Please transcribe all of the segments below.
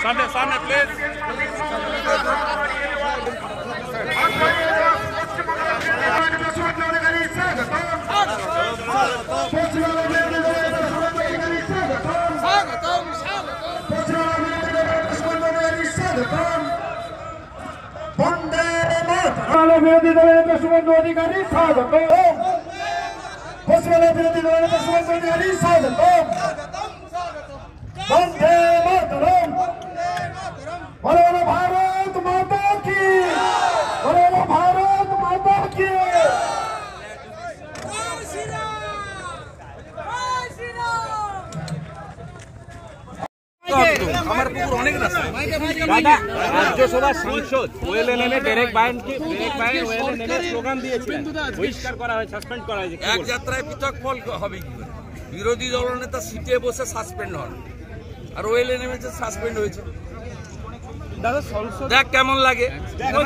सामने प्लीज। বিরোধী দলের নেতা শুভেন্দু অধিকারী স্বাগত। পশ্চিমবঙ্গের বিরোধী দলের নেতা শুভেন্দু অধিকারী স্বাগত। বন্দে মাতরম। বলো বলো ভারত মাতা কি, বলো বলো ভারত মাতা কি। রাজ্যসভার সাংসদ well NMA Derek Bayen well NMA slogan দিয়েছিলেন, বহিষ্কার করা হয়, সাসপেন্ড করা হয়েছে। এক যাত্রায় পৃথক ফল হবে কি করে? বিরোধী দলনেতা সিটে বসে সাসপেন্ড হন, আর ওয়েল এনএমএ সাসপেন্ড হয়েছে। দেখ কেমন লাগে।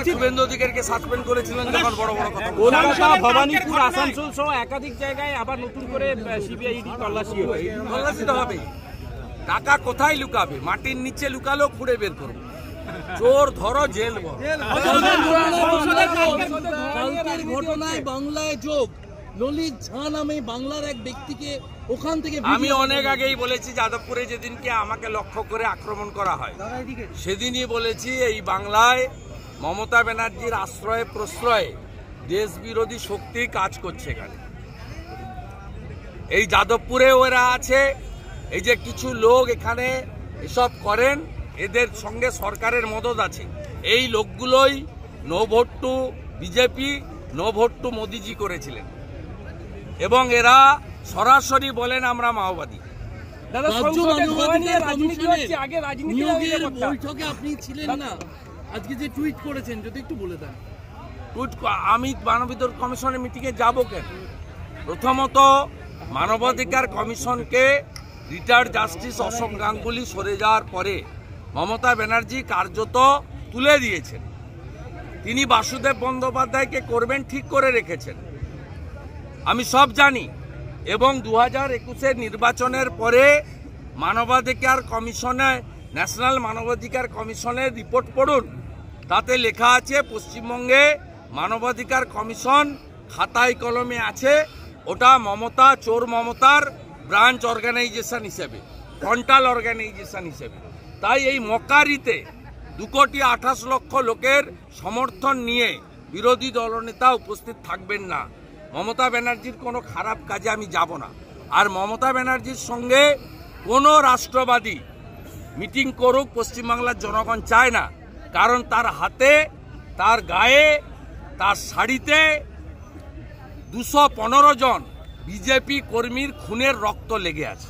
শুভেন্দু অধিকারীকে সাসপেন্ড করেছিলেন যখন বড় বড় কথা। কলকাতা, ভবানীপুর, আসানসোল সহ একাধিক জায়গায় আবার নতুন করে সিবিআই তল্লাশি হয়। তল্লাশি তো হবে। টাকা কোথায় লুকাবে? মাটির নিচে লুকালেও খুঁড়ে বের করবো। চোর ধরো, জেল বলো। কালকের ঘটনায় বাংলায় যোগ ললিত ঝা নামে বাংলার এক ব্যক্তিকে ওখান থেকে আমি অনেক আগেই বলেছি, যাদবপুরে যেদিনকে আমাকে লক্ষ্য করে আক্রমণ করা হয় সেদিনই বলেছি এই বাংলায় মমতা ব্যানার্জির আশ্রয়ে প্রশ্রয়ে দেশ বিরোধী শক্তি কাজ করছে। এখানে এই যাদবপুরে ওরা আছে, এই যে কিছু লোক এখানে এসব করেন, এদের সঙ্গে সরকারের মদত আছে। এই লোকগুলোই no vote to BJP, no vote to Modiji করেছিলেন, এবং এরা সরাসরি বলেন আমরা মাওবাদী। বৈঠকে আপনি ছিলেন না, আজকে যে টুইট করেছেন যদি একটু বলে দেন। টুইট আমি মানবাধিকার কমিশনের মিটিংয়ে যাব কেন? প্রথমত মানবাধিকার কমিশনকে রিটায়ার্ড জাস্টিস অশোক গাঙ্গুলি সরে যাওয়ার পরে মমতা ব্যানার্জি কার্যত তুলে দিয়েছেন। তিনি বাসুদেব বন্দ্যোপাধ্যায়কে করবেন ঠিক করে রেখেছেন, আমি সব জানি। এবং 2021-এর নির্বাচনের পরে মানবাধিকার কমিশনে, ন্যাশনাল মানবাধিকার কমিশনের রিপোর্ট পড়ুন, তাতে লেখা আছে পশ্চিমবঙ্গে মানবাধিকার কমিশন খাতায় কলমে আছে, ওটা মমতা, চোর মমতার ব্রাঞ্চ অর্গানাইজেশন হিসেবে, ফ্রন্টাল অর্গানাইজেশন হিসেবে। তাই এই মক্কারিতে 2,28,00,000 লোকের সমর্থন নিয়ে বিরোধী দলনেতা উপস্থিত থাকবেন না। মমতা ব্যানার্জির কোনো খারাপ কাজে আমি যাব না। আর মমতা ব্যানার্জির সঙ্গে কোনো রাষ্ট্রবাদী মিটিং করুক পশ্চিমবাংলার জনগণ চায় না, কারণ তার হাতে, তার গায়ে, তার শাড়িতে 215 জন বিজেপি কর্মীর খুনের রক্ত লেগে আছে।